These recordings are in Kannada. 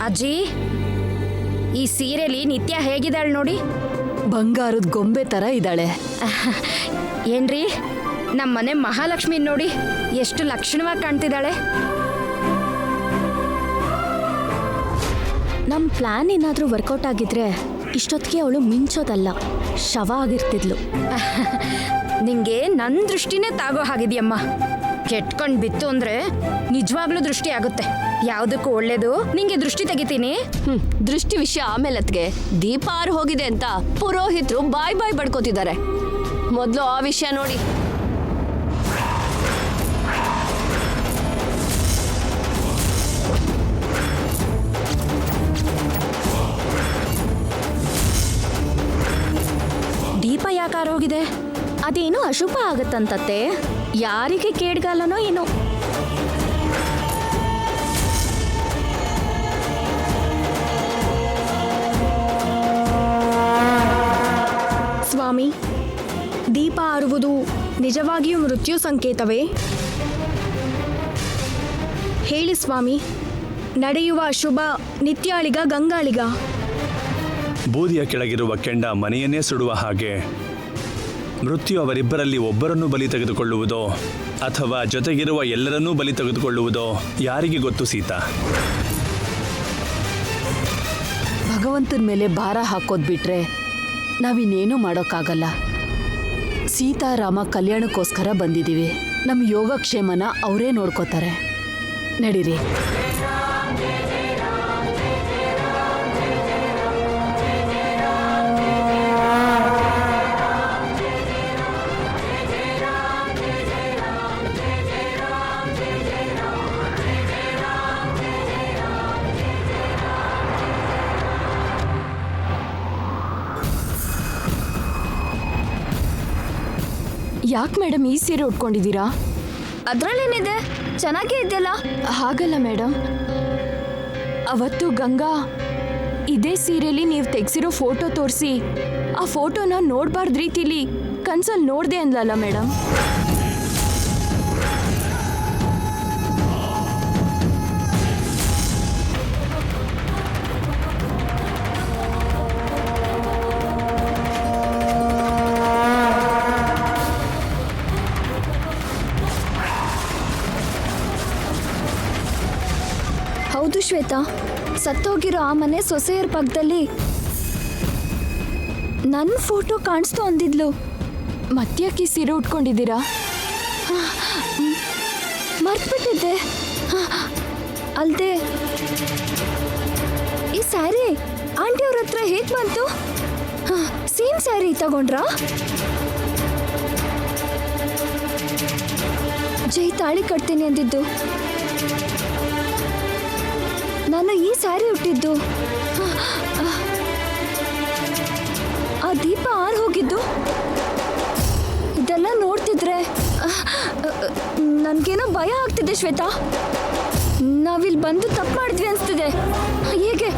ಅಜ್ಜಿ, ಈ ಸೀರೆಲಿ ನಿತ್ಯ ಹೇಗಿದ್ದಾಳೆ ನೋಡಿ. ಬಂಗಾರದ ಗೊಂಬೆ ತರ ಇದ್ದಾಳೆ. ಏನ್ರಿ, ನಮ್ಮನೆ ಮಹಾಲಕ್ಷ್ಮಿ ನೋಡಿ ಎಷ್ಟು ಲಕ್ಷಣವಾಗಿ ಕಾಣ್ತಿದ್ದಾಳೆ. ನಮ್ಮ ಪ್ಲಾನ್ ಏನಾದರೂ ವರ್ಕೌಟ್ ಆಗಿದ್ರೆ ಇಷ್ಟೊತ್ತಿಗೆ ಅವಳು ಮಿಂಚೋದಲ್ಲ, ಶವ ಆಗಿರ್ತಿದ್ಲು. ನಿಂಗೆ ನನ್ನ ದೃಷ್ಟಿನೇ ತಾಗೋ ಹಾಗಿದೆಯಮ್ಮ. ಕೆಟ್ಕೊಂಡು ಬಿತ್ತು ಅಂದ್ರೆ ನಿಜವಾಗ್ಲೂ ದೃಷ್ಟಿ ಆಗುತ್ತೆ. ಯಾವುದಕ್ಕೂ ಒಳ್ಳೇದು, ನಿಂಗೆ ದೃಷ್ಟಿ ತೆಗಿತೀನಿ. ದೃಷ್ಟಿ ವಿಷಯ ಆಮೇಲತ್ಗೆ. ದೀಪ ಆರು ಹೋಗಿದೆ ಅಂತ ಪುರೋಹಿತರು ಬಾಯ್ ಬಾಯ್ ಬಡ್ಕೋತಿದ್ದಾರೆ. ಮೊದಲು ಆ ವಿಷಯ ನೋಡಿ. ದೀಪ ಯಾಕಾರ ಹೋಗಿದೆ? ಅದೇನೋ ಅಶುಭ ಆಗತ್ತಂತತ್ತೆ. ಯಾರಿಗೆ ಕೇಡ್ಗಾಲನೋ ಏನೋ. ಸ್ವಾಮಿ, ದೀಪ ಆರುವುದು ನಿಜವಾಗಿಯೂ ಮೃತ್ಯು ಸಂಕೇತವೇ? ಹೇಳಿ ಸ್ವಾಮಿ, ನಡೆಯುವ ಅಶುಭ ನಿತ್ಯಾಳಿಗ ಗಂಗಾಳಿಗ? ಬೂದಿಯ ಕೆಳಗಿರುವ ಕೆಂಡ ಮನೆಯನ್ನೇ ಸುಡುವ ಹಾಗೆ ಮೃತ್ಯು ಅವರಿಬ್ಬರಲ್ಲಿ ಒಬ್ಬರನ್ನು ಬಲಿ ತೆಗೆದುಕೊಳ್ಳುವುದೋ ಅಥವಾ ಜೊತೆಗಿರುವ ಎಲ್ಲರನ್ನೂ ಬಲಿ ತೆಗೆದುಕೊಳ್ಳುವುದೋ ಯಾರಿಗೆ ಗೊತ್ತು ಸೀತಾ? ಭಗವಂತನ ಮೇಲೆ ಭಾರ ಹಾಕೋದ್ ಬಿಟ್ರೆ ನಾವಿನ್ನೇನೂ ಮಾಡೋಕ್ಕಾಗಲ್ಲ. ಸೀತಾರಾಮ ಕಲ್ಯಾಣಕ್ಕೋಸ್ಕರ ಬಂದಿದ್ದೀವಿ. ನಮ್ಮ ಯೋಗಕ್ಷೇಮನ ಅವರೇ ನೋಡ್ಕೋತಾರೆ. ನಡೀರಿ. ಯಾಕೆ ಮೇಡಮ್ ಈ ಸೀರೆ ಉಟ್ಕೊಂಡಿದ್ದೀರಾ? ಅದ್ರಲ್ಲೇನಿದೆ, ಚೆನ್ನಾಗೇ ಇದೆಯಲ್ಲ. ಹಾಗಲ್ಲ ಮೇಡಮ್, ಅವತ್ತು ಗಂಗಾ ಇದೇ ಸೀರೆಯಲ್ಲಿ ನೀವು ತೆಗ್ಸಿರೋ ಫೋಟೋ ತೋರಿಸಿ ಆ ಫೋಟೋನ ನೋಡಬಾರ್ದು ರೀತಿಲಿ ಕನ್ಸಲ್ಲಿ ನೋಡಿದೆ ಅಂದ್ಲಲ್ಲ ಮೇಡಮ್. ಹೌದು ಶ್ವೇತಾ, ಸತ್ತೋಗಿರೋ ಆ ಮನೆ ಸೊಸೆಯರ ಪಕ್ಕದಲ್ಲಿ ನನ್ನ ಫೋಟೋ ಕಾಣಿಸ್ತು ಅಂದಿದ್ಲು. ಮತ್ತ್ಯಾಕೆ ಈ ಸೀರೆ ಉಟ್ಕೊಂಡಿದ್ದೀರಾ? ಮರ್ತ್ಬಿಟ್ಟಿದ್ದೆ. ಅಲ್ದೆ ಈ ಸ್ಯಾರಿ ಆಂಟಿಯವ್ರ ಹತ್ರ ಹೇಗೆ ಬಂತು? ಸೇಮ್ ಸ್ಯಾರಿ ತಗೊಂಡ್ರಾ? ಜೈ ತಾಳಿ ಕಟ್ತೀನಿ ಅಂದಿದ್ದು, ನಾನು ಈ ಸ್ಯಾರಿ ಉಟ್ಟಿದ್ದು. ಆ ದೀಪ ಆರು ಹೋಗಿದ್ದು, ಇದೆಲ್ಲ ನೋಡ್ತಿದ್ರೆ ನನ್ಗೇನೋ ಭಯ ಆಗ್ತಿದೆ ಶ್ವೇತಾ. ನಾವಿಲ್ಲಿ ಬಂದು ತಪ್ಪು ಮಾಡಿದ್ವಿ ಅನ್ಸ್ತಿದೆ. ಹೇಗೆ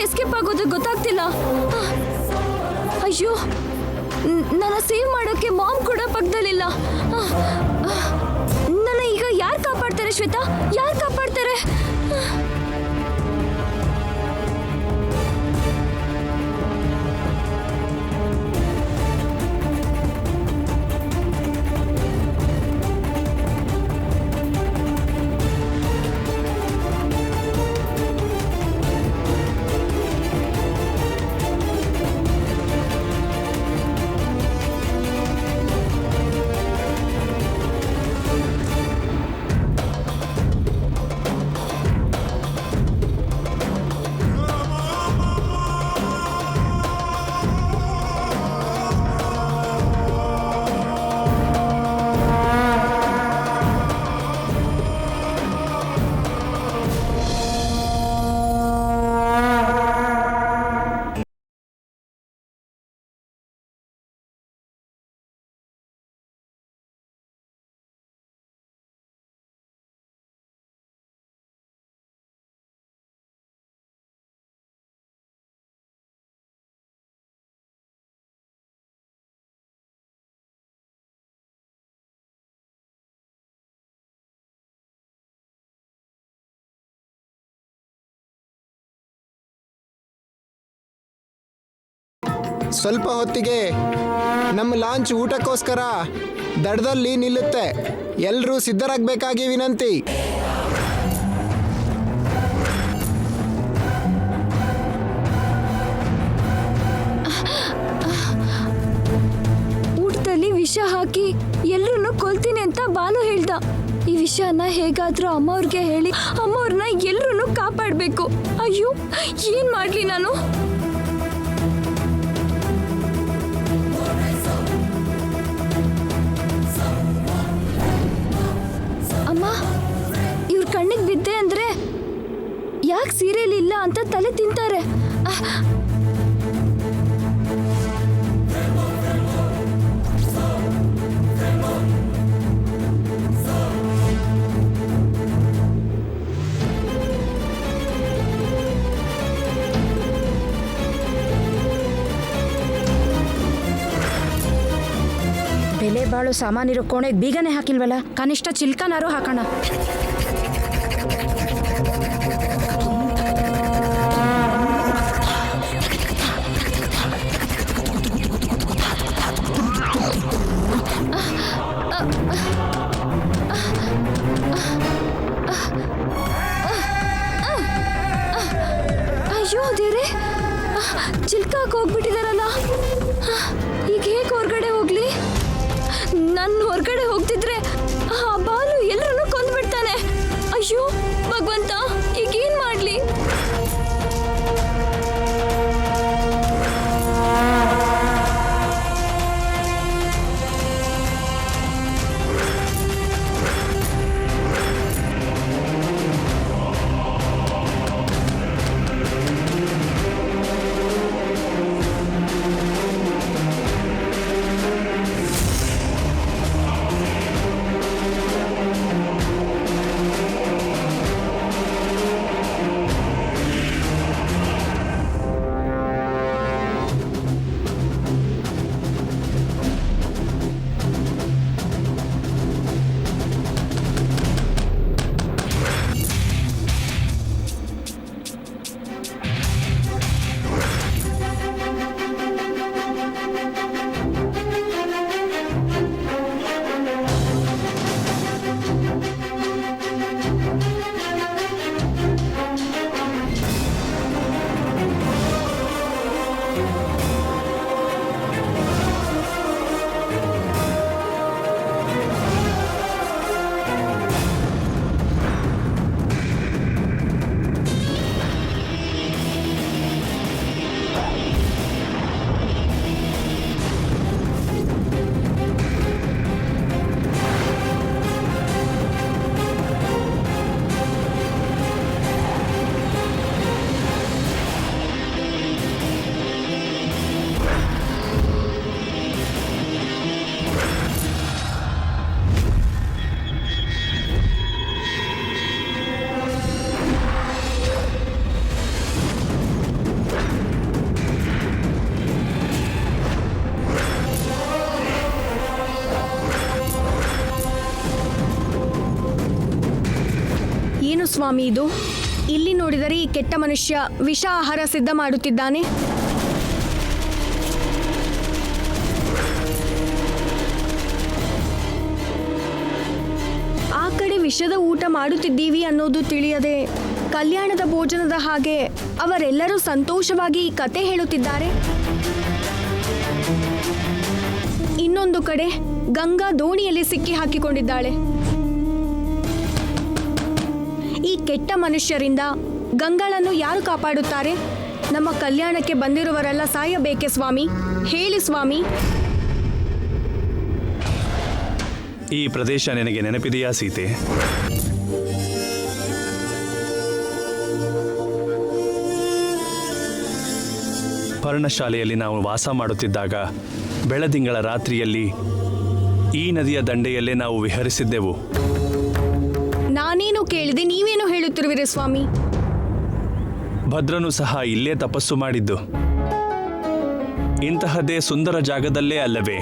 ಎಸ್ಕೇಪ್ ಆಗೋದು ಗೊತ್ತಾಗ್ತಿಲ್ಲ. ಅಯ್ಯೋ, ನನ್ನ ಸೇವ್ ಮಾಡೋಕ್ಕೆ ಮಾಮ್ ಕೂಡ ಪಕ್ಕದಲ್ಲಿಲ್ಲ. ನನ್ನ ಈಗ ಯಾರು ಕಾಪಾಡ್ತಾರೆ ಶ್ವೇತಾ? ಯಾರು ಕಾಪಾಡ್ತಾರೆ? ಸ್ವಲ್ಪ ಹೊತ್ತಿಗೆ ನಮ್ಮ ಲಾಂಚ್ ಊಟಕ್ಕೋಸ್ಕರ ದಡದಲ್ಲಿ ನಿಲ್ಲುತ್ತೆ. ಎಲ್ಲರೂ ಸಿದ್ಧರಾಗಬೇಕಾಗಿ ವಿನಂತಿ. ಊಟದಲ್ಲಿ ವಿಷ ಹಾಕಿ ಎಲ್ಲರನ್ನು ಕೊಲ್ತೀನಿ ಅಂತ ಬಾಲು ಹೇಳ್ದ. ಈ ವಿಷಯನ ಹೇಗಾದ್ರೂ ಅಮ್ಮವ್ರಿಗೆ ಹೇಳಿ ಅಮ್ಮವ್ರನ್ನ ಎಲ್ಲರನ್ನು ಕಾಪಾಡಬೇಕು. ಅಯ್ಯೋ, ಏನ್ ಮಾಡ್ಲಿ ನಾನು? ಅಮ್ಮ, ಇವ್ರ ಕಣ್ಣಿಗೆ ಬಿದ್ದೆ ಅಂದ್ರೆ ಯಾಕೆ ಸೀರಿಯಲ್ ಇಲ್ಲ ಅಂತ ತಲೆ ತಿಂತಾರೆ. ಬೆಲೆ ಬಾಳು ಸಾಮಾನಿರೋ ಕೋಣೆಗೆ ಬೀಗನೆ ಹಾಕಿಲ್ವಲ್ಲ, ಕನಿಷ್ಠ ಚಿಲ್ಕನಾರು ಹಾಕೋಣ. ಅಯ್ಯೋ ದೇವ್ರೆ, ಚಿಲ್ಕಾಕ್ ಹೋಗ್ಬಿಟ್ಟಿದಾರಲ್ಲ. ಈಗ ಹೇಗೆ ಹೊರಗಡೆ ಹೋಗ್ಲಿ? ನನ್ನ ಹೊರಗಡೆ ಹೋಗ್ತಿದ್ರೆ ಆ ಬಾಲು ಎಲ್ಲರನ್ನು ಕೊಂದ್ಬಿಡ್ತಾನೆ. ಅಯ್ಯೋ ಭಗವಂತ, ಈಗ ಏನ್ ಮಾಡ್ಲಿ? ಏನು ಸ್ವಾಮಿ ಇದು? ಇಲ್ಲಿ ನೋಡಿದರೆ ಈ ಕೆಟ್ಟ ಮನುಷ್ಯ ವಿಷ ಆಹಾರ ಸಿದ್ಧ ಮಾಡುತ್ತಿದ್ದಾನೆ. ಆ ಕಡೆ ವಿಷದ ಊಟ ಮಾಡುತ್ತಿದ್ದೀವಿ ಅನ್ನೋದು ತಿಳಿಯದೆ ಕಲ್ಯಾಣದ ಭೋಜನದ ಹಾಗೆ ಅವರೆಲ್ಲರೂ ಸಂತೋಷವಾಗಿ ಈ ಕತೆ ಹೇಳುತ್ತಿದ್ದಾರೆ. ಇನ್ನೊಂದು ಕಡೆ ಗಂಗಾ ದೋಣಿಯಲ್ಲಿ ಸಿಕ್ಕಿ ಹಾಕಿಕೊಂಡಿದ್ದಾಳೆ. ಈ ಕೆಟ್ಟ ಮನುಷ್ಯರಿಂದ ಗಂಗಾಳನ್ನು ಯಾರು ಕಾಪಾಡುತ್ತಾರೆ? ನಮ್ಮ ಕಲ್ಯಾಣಕ್ಕೆ ಬಂದಿರುವರೆಲ್ಲ ಸಾಯಬೇಕೆ ಸ್ವಾಮಿ? ಹೇಳಿ ಸ್ವಾಮಿ. ಈ ಪ್ರದೇಶ ನಿನಗೆ ನೆನಪಿದೆಯಾ ಸೀತೆ? ಪರ್ಣಶಾಲೆಯಲ್ಲಿ ನಾವು ವಾಸ ಮಾಡುತ್ತಿದ್ದಾಗ ಬೆಳದಿಂಗಳ ರಾತ್ರಿಯಲ್ಲಿ ಈ ನದಿಯ ದಂಡೆಯಲ್ಲೇ ನಾವು ವಿಹರಿಸಿದ್ದೆವು. ನಾನೇನು ಕೇಳಿದೆ, ನೀವೇನು ಹೇಳುತ್ತಿರುವಿರಿ ಸ್ವಾಮಿ? ಭದ್ರನು ಸಹ ಇಲ್ಲೇ ತಪಸ್ಸು ಮಾಡಿದ್ದು. ಇಂತಹದೇ ಸುಂದರ ಜಾಗದಲ್ಲೇ ಅಲ್ಲವೇ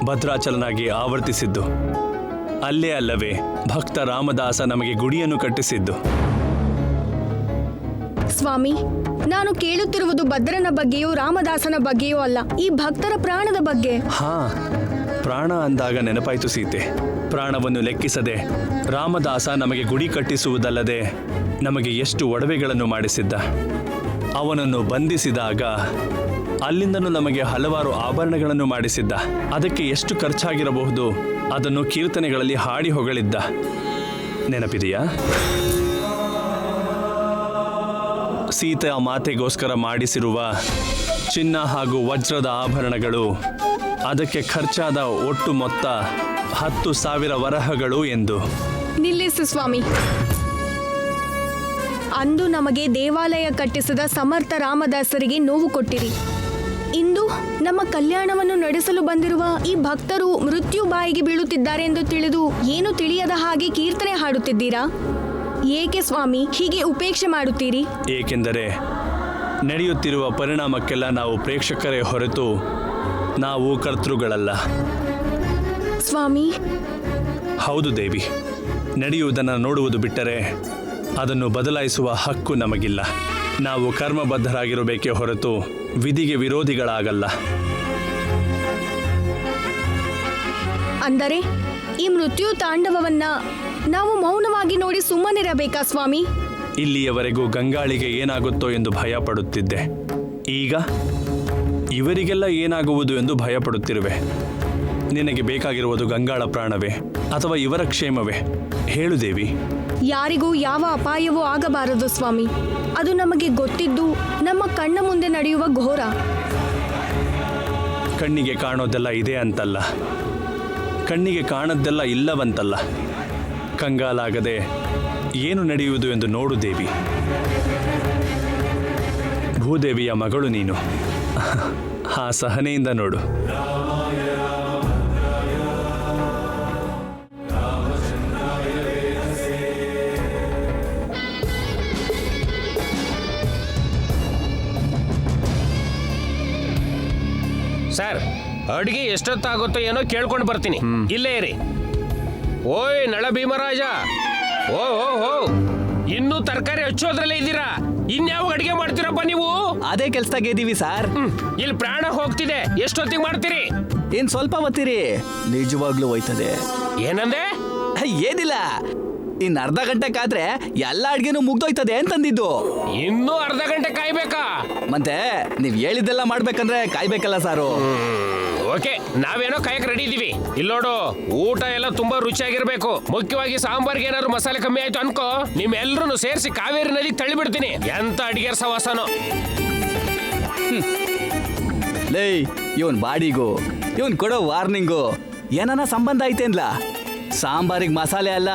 ಭದ್ರಾಚಲನಾಗಿ ಆವರ್ತಿಸಿದ್ದು? ಅಲ್ಲೇ ಅಲ್ಲವೇ ಭಕ್ತ ರಾಮದಾಸ ನಮಗೆ ಗುಡಿಯನ್ನು ಕಟ್ಟಿಸಿದ್ದು? ಸ್ವಾಮಿ, ನಾನು ಕೇಳುತ್ತಿರುವುದು ಭದ್ರನ ಬಗ್ಗೆಯೂ ರಾಮದಾಸನ ಬಗ್ಗೆಯೂ ಅಲ್ಲ, ಈ ಭಕ್ತರ ಪ್ರಾಣದ ಬಗ್ಗೆ. ಹಾ, ಪ್ರಾಣ ಅಂದಾಗ ನೆನಪಾಯ್ತು ಸೀತೆ. ಪ್ರಾಣವನ್ನು ಲೆಕ್ಕಿಸದೆ ರಾಮದಾಸ ನಮಗೆ ಗುಡಿ ಕಟ್ಟಿಸುವುದಲ್ಲದೆ ನಮಗೆ ಎಷ್ಟು ಒಡವೆಗಳನ್ನು ಮಾಡಿಸಿದ್ದ. ಅವನನ್ನು ಬಂಧಿಸಿದಾಗ ಅಲ್ಲಿಂದನೂ ನಮಗೆ ಹಲವಾರು ಆಭರಣಗಳನ್ನು ಮಾಡಿಸಿದ್ದ. ಅದಕ್ಕೆ ಎಷ್ಟು ಖರ್ಚಾಗಿರಬಹುದು ಅದನ್ನು ಕೀರ್ತನೆಗಳಲ್ಲಿ ಹಾಡಿ ಹೊಗಳಿದ್ದ. ನೆನಪಿದೆಯಾ? ಸೀತಾ ಮಾತೆಗೋಸ್ಕರ ಮಾಡಿಸಿರುವ ಚಿನ್ನ ಹಾಗೂ ವಜ್ರದ ಆಭರಣಗಳು, ಅದಕ್ಕೆ ಖರ್ಚಾದ ಒಟ್ಟು ಮೊತ್ತ 10,000 ವರಹಗಳು ಎಂದು. ನಿಲ್ಲಿಸು ಸ್ವಾಮಿ. ಅಂದು ನಮಗೆ ದೇವಾಲಯ ಕಟ್ಟಿಸಿದ ಸಮರ್ಥ ರಾಮದಾಸರಿಗೆ ನೋವು ಕೊಟ್ಟಿರಿ. ಇಂದು ನಮ್ಮ ಕಲ್ಯಾಣವನ್ನು ನಡೆಸಲು ಬಂದಿರುವ ಈ ಭಕ್ತರು ಮೃತ್ಯು ಬಾಯಿಗೆ ಬೀಳುತ್ತಿದ್ದಾರೆ ಎಂದು ತಿಳಿದು ಏನು ತಿಳಿಯದ ಹಾಗೆ ಕೀರ್ತನೆ ಹಾಡುತ್ತಿದ್ದೀರಾ? ಏಕೆ ಸ್ವಾಮಿ ಹೀಗೆ ಉಪೇಕ್ಷೆ ಮಾಡುತ್ತೀರಿ? ಏಕೆಂದರೆ ನಡೆಯುತ್ತಿರುವ ಪರಿಣಾಮಕ್ಕೆಲ್ಲ ನಾವು ಪ್ರೇಕ್ಷಕರೇ ಹೊರತು ನಾವು ಕರ್ತೃಗಳಲ್ಲ. ಸ್ವಾಮಿ, ಹೌದು ದೇವಿ, ನಡೆಯುವುದನ್ನು ನೋಡುವುದು ಬಿಟ್ಟರೆ ಅದನ್ನು ಬದಲಾಯಿಸುವ ಹಕ್ಕು ನಮಗಿಲ್ಲ. ನಾವು ಕರ್ಮಬದ್ಧರಾಗಿರಬೇಕೇ ಹೊರತು ವಿಧಿಗೆ ವಿರೋಧಿಗಳಾಗಲ್ಲ. ಅಂದರೆ ಈ ಮೃತ್ಯು ತಾಂಡವವನ್ನ ನಾವು ಮೌನವಾಗಿ ನೋಡಿ ಸುಮ್ಮನಿರಬೇಕಾ ಸ್ವಾಮಿ? ಇಲ್ಲಿಯವರೆಗೂ ಗಂಗಾಳಿಗೆ ಏನಾಗುತ್ತೋ ಎಂದು ಭಯ ಪಡುತ್ತಿದ್ದೆ. ಈಗ ಇವರಿಗೆಲ್ಲ ಏನಾಗುವುದು ಎಂದು ಭಯಪಡುತ್ತಿರುವೆ. ನಿನಗೆ ಬೇಕಾಗಿರುವುದು ಗಂಗಾಳ ಪ್ರಾಣವೇ ಅಥವಾ ಇವರ ಕ್ಷೇಮವೇ? ಹೇಳು ದೇವಿ. ಯಾರಿಗೂ ಯಾವ ಅಪಾಯವೂ ಆಗಬಾರದು ಸ್ವಾಮಿ. ಅದು ನಮಗೆ ಗೊತ್ತಿದ್ದು ನಮ್ಮ ಕಣ್ಣ ಮುಂದೆ ನಡೆಯುವ ಘೋರ. ಕಣ್ಣಿಗೆ ಕಾಣೋದೆಲ್ಲ ಇದೆ ಅಂತಲ್ಲ, ಕಣ್ಣಿಗೆ ಕಾಣದ್ದೆಲ್ಲ ಇಲ್ಲವಂತಲ್ಲ. ಕಂಗಾಲಾಗದೆ ಏನು ನಡೆಯುವುದು ಎಂದು ನೋಡು ದೇವಿ. ಭೂದೇವಿಯ ಮಗಳು ನೀನು. ಆ ಸಹನೆಯಿಂದ ನೋಡು. ಸರ್, ಅಡುಗೆ ಎಷ್ಟೊತ್ತಾಗುತ್ತೋ ಏನೋ ಕೇಳ್ಕೊಂಡು ಬರ್ತೀನಿ. ಇಲ್ಲೇ ಇರಿ. ಓಯ್ ನಳ ಭೀಮರಾಜ, ಓ ಓ ಓ, ಇನ್ನೂ ತರಕಾರಿ ಹಚ್ಚೋದ್ರಲ್ಲೇ ಇದ್ದೀರಾ? ಇನ್ಯಾವಾಗ ಅಡಿಗೆ ಮಾಡ್ತೀರಪ್ಪ ನೀವು? ಅದೇ ಕೆಲ್ಸದಾಗೆ ಇದೀವಿ ಸರ್. ಇಲ್ಲಿ ಪ್ರಾಣ ಹೋಗ್ತಿದೆ, ಎಷ್ಟೊತ್ತಿಗೆ ಮಾಡ್ತೀರಿ? ಇನ್ ಸ್ವಲ್ಪ ಹೊತ್ತಿರಿ, ನಿಜವಾಗ್ಲೂ ಹೋಯ್ತದೆ. ಏನಂದೆ? ಏನಿಲ್ಲ, ಇನ್ ಅರ್ಧ ಗಂಟೆ ಕಾದ್ರೆ ಎಲ್ಲ ಅಡ್ಗೆನೂ ಮುಗ್ದೋಯ್ತದೆ ಅಂತಂದಿದ್ದು. ಇನ್ನೂ ಅರ್ಧ ಗಂಟೆ ಕಾಯ್ಬೇಕಾ? ಮತ್ತೆ ನೀವ್ ಹೇಳಿದ್ದೆಲ್ಲ ಮಾಡ್ಬೇಕಂದ್ರೆ ಕಾಯ್ಬೇಕಲ್ಲ ಸಾರು. ಓಕೆ, ನಾವೇನೋ ಕಾಯಕ್ ರೆಡಿ ಇದೀವಿ. ಇಲ್ಲೋಡು, ಊಟ ಎಲ್ಲ ತುಂಬಾ ರುಚಿಯಾಗಿರ್ಬೇಕು. ಮುಖ್ಯವಾಗಿ ಸಾಂಬಾರ್ಗೆ ಏನಾದ್ರು ಮಸಾಲೆ ಕಮ್ಮಿ ಆಯ್ತು ಅನ್ಕೋ, ನಿಮ್ಮೆಲ್ಲರೂ ಸೇರಿಸಿ ಕಾವೇರಿ ನದಿಗೆ ತಳ್ಳಿಬಿಡ್ತೀನಿ. ಎಂತ ಅಡಿಗೆ ಸವಾಸನೋ. ಲೇ, ಇವನ್ ಬಾಡಿಗೂ ಇವನ್ ಕೊಡೋ ವಾರ್ನಿಂಗು ಏನಾನ ಸಂಬಂಧ ಐತೇನ್ಲ? ಸಾಂಬಾರಿಗೆ ಮಸಾಲೆ ಅಲ್ಲ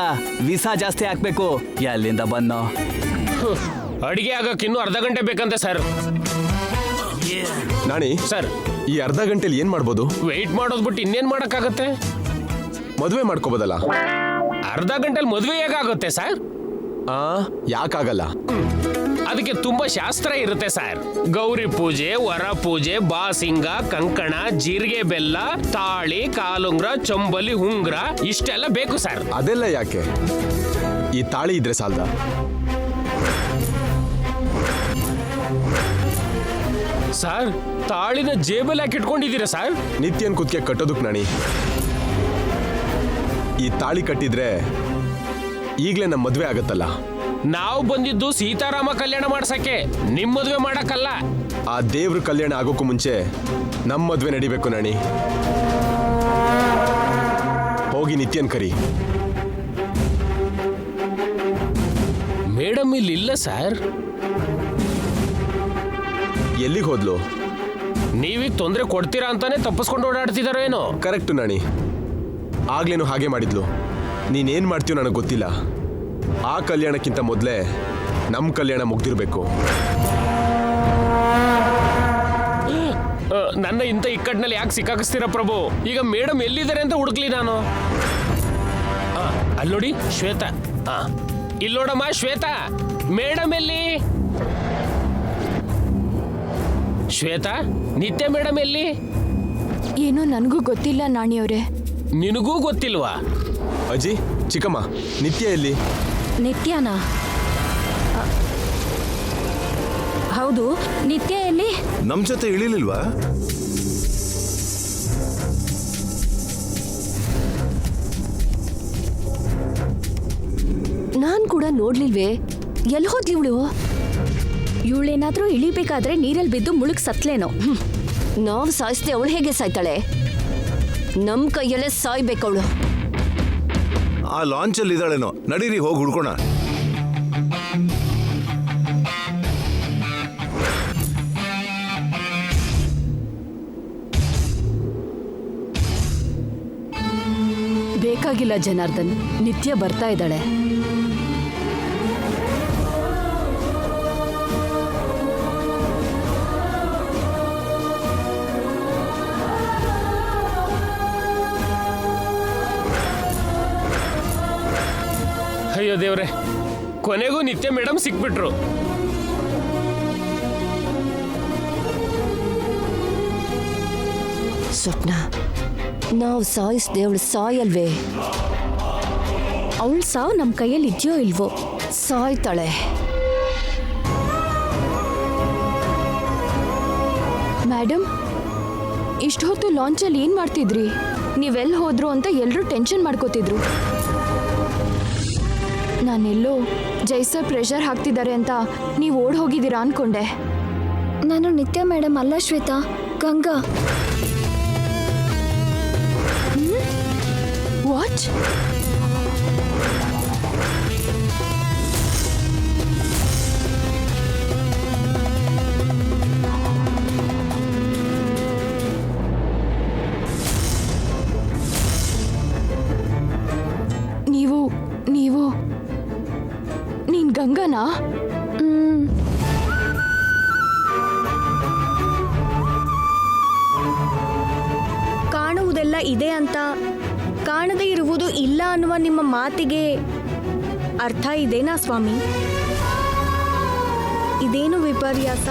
ವಿಷ ಜಾಸ್ತಿ ಹಾಕ್ಬೇಕು. ಎಲ್ಲಿಂದ ಬನ್ನೋ? ಅಡಿಗೆ ಆಗಕ್ಕೆ ಇನ್ನೂ ಅರ್ಧ ಗಂಟೆ ಬೇಕಂತೆ ಸರ್. ನಾಣಿ ಸರ್, ಈ ಅರ್ಧ ಗಂಟೆಲಿ ಏನ್ ಮಾಡ್ಬೋದು? ವೆಯ್ಟ್ ಮಾಡೋದ್ ಬಿಟ್ಟು ಇನ್ನೇನ್ ಮಾಡಕ್ಕಾಗತ್ತೆ? ಮದುವೆ ಮಾಡ್ಕೋಬೋದಲ್ಲ? ಅರ್ಧ ಗಂಟೆಲಿ ಮದುವೆ ಹೇಗಾಗುತ್ತೆ ಸರ್? ಯಾಕಾಗಲ್ಲ? ಅದಕ್ಕೆ ತುಂಬಾ ಶಾಸ್ತ್ರ ಇರುತ್ತೆ ಸರ್. ಗೌರಿ ಪೂಜೆ, ವರ ಪೂಜೆ, ಬಾಸಿಂಗ, ಕಂಕಣ, ಜೀರಿಗೆ ಬೆಲ್ಲ, ತಾಳಿ, ಕಾಲುಂಗ್ರ, ಚಂಬಲಿ, ಉಂಗ್ರ ಇಷ್ಟೆಲ್ಲ ಬೇಕು ಸರ್. ಅದೆಲ್ಲ ಯಾಕೆ? ಈ ತಾಳಿ ಇದ್ರೆ ಸಾಲ್ದ? ಸರ್, ತಾಳಿನ ಜೇಬಲ್ಲಿ ಯಾಕೆ ಇಟ್ಕೊಂಡಿದ್ದೀರಾ ಸರ್? ನಿತ್ಯನ್ ಕುತ್ತಿಗೆ ಕಟ್ಟೋದಕ್ ನಾಣಿ. ಈ ತಾಳಿ ಕಟ್ಟಿದ್ರೆ ಈಗ್ಲೇ ನಮ್ಮ ಮದ್ವೆ ಆಗತ್ತಲ್ಲ. ನಾವು ಬಂದಿದ್ದು ಸೀತಾರಾಮ ಕಲ್ಯಾಣ ಮಾಡ್ಸಕ್ಕೆ, ನಿಮ್ ಮದುವೆ ಮಾಡಕ್ಕಲ್ಲ. ಆ ದೇವ್ರ ಕಲ್ಯಾಣ ಆಗೋಕ್ಕೂ ಮುಂಚೆ ನಮ್ಮ ಮದ್ವೆ ನಡಿಬೇಕು ನಾಣಿ. ಹೋಗಿ ನಿತ್ಯನ್ ಕರಿ. ಮೇಡಮ್ ಇಲ್ಲಿ ಇಲ್ಲ ಸರ್. ಎಲ್ಲಿಗೆ ಹೋದ್ಲು? ನೀವೀಗ ತೊಂದರೆ ಕೊಡ್ತೀರಾ ಅಂತಾನೆ ತಪ್ಪಿಸ್ಕೊಂಡು ಓಡಾಡ್ತಿದಾರೋ ಏನೋ. ಕರೆಕ್ಟು ನಾಣಿ, ಆಗ್ಲೇನು ಹಾಗೆ ಮಾಡಿದ್ಲು. ನೀನೇನ್ ಮಾಡ್ತೀಯೋ ನನಗೆ ಗೊತ್ತಿಲ್ಲ. ಆ ಕಲ್ಯಾಣಕ್ಕಿಂತ ಮೊದಲೇ ನಮ್ಮ ಕಲ್ಯಾಣ ಮುಗ್ದಿರ್ಬೇಕು. ನನ್ನ ಇಂಥ ಇಕ್ಕಟ್ಟಿನಲ್ಲಿ ಯಾಕೆ ಸಿಕ್ಕಾಕಿಸ್ತೀರಾ ಪ್ರಭು? ಈಗ ಮೇಡಮ್ ಎಲ್ಲಿದ್ದಾರೆ ಅಂತ ಹುಡುಕ್ಲಿ ನಾನು. ಅಲ್ಲೋಡಿ ಶ್ವೇತಾ. ಇಲ್ಲೋಡಮ್ಮ ಶ್ವೇತಾ, ಮೇಡಮ್ ಎಲ್ಲಿ? ಶ್ವೇತಾ, ನಿತ್ಯ ಮೇಡಮ್ ಎಲ್ಲಿ? ಏನೋ ನನಗೂ ಗೊತ್ತಿಲ್ಲ ನಾಣಿಯವ್ರೆ. ನಿನಗೂ ಗೊತ್ತಿಲ್ವಾ? ಅಜ್ಜಿ, ಚಿಕ್ಕಮ್ಮ, ನಿತ್ಯ ಎಲ್ಲಿ? ನಿತ್ಯನಾ? ಹೌದು, ನಿತ್ಯ ಎಲ್ಲಿ? ನಮ್ ಜೊತೆ ಇಳಿಲಿಲ್ವಾ? ನಾನ್ ಕೂಡ ನೋಡ್ಲಿಲ್ವೇ, ಎಲ್ಲಿ ಹೋದ್ಲಿ ಇವಳು? ಇವಳೇನಾದ್ರೂ ಇಳಿಬೇಕಾದ್ರೆ ನೀರಲ್ಲಿ ಬಿದ್ದು ಮುಳುಗ್ ಸತ್ಲೇನೋ. ನಾವು ಸಾಯಿಸ್ದೆ ಅವಳು ಹೇಗೆ ಸಾಯ್ತಾಳೆ? ನಮ್ ಕೈಯಲ್ಲೇ ಸಾಯ್ಬೇಕವಳು. ಆ ಲಾಂಚಲ್ಲಿ ಇದ್ದಾಳೇನೋ, ನಡೀರಿ ಹೋಗಿ ಹುಡ್ಕೋಣ. ಬೇಕಾಗಿಲ್ಲ ಜನಾರ್ದನ್, ನಿತ್ಯ ಬರ್ತಾ ಇದ್ದಾಳೆ. ಅಯ್ಯೋ ದೇವ್ರೆ, ಕೊನೆಗೂ ನಿತ್ಯ ಮೇಡಮ್ ಸಿಕ್ಬಿಟ್ರು. ಸ್ವಪ್ನ, ನಾವು ಸಾಯಿಸ್ದೆ ಅವಳು ಸಾಯಲ್ವೇ? ಅವಳ ಸಾವು ನಮ್ಮ ಕೈಯಲ್ಲಿ ಇದೆಯೋ ಇಲ್ವೋ? ಸಾಯ್ತಾಳೆ. ಮೇಡಮ್, ಇಷ್ಟು ಹೊತ್ತು ಲಾಂಚಲ್ಲಿ ಏನ್ ಮಾಡ್ತಿದ್ರಿ? ನೀವೆಲ್ಲಿ ಹೋದ್ರು ಅಂತ ಎಲ್ಲರೂ ಟೆನ್ಷನ್ ಮಾಡ್ಕೋತಿದ್ರು. ನಾನೆಲ್ಲೋ ಜೈಸರ್ ಪ್ರೆಷರ್ ಹಾಕ್ತಿದ್ದಾರೆ ಅಂತ ನೀವು ಓಡ್ ಹೋಗಿದ್ದೀರಾ ಅನ್ಕೊಂಡೆ. ನಾನು ನಿತ್ಯ ಮೇಡಮ್ ಅಲ್ಲ ಶ್ವೇತಾ, ಗಂಗಾ. ವಾಟ್? ನೀನ್ ಗಂಗಾನಾ? ಕಾಣುವುದೆಲ್ಲ ಇದೆ ಅಂತ ಕಾಣದೇ ಇರುವುದು ಇಲ್ಲ ಅನ್ನುವ ನಿಮ್ಮ ಮಾತಿಗೆ ಅರ್ಥ ಇದೇನಾ ಸ್ವಾಮಿ? ಇದೇನು ವಿಪರ್ಯಾಸ?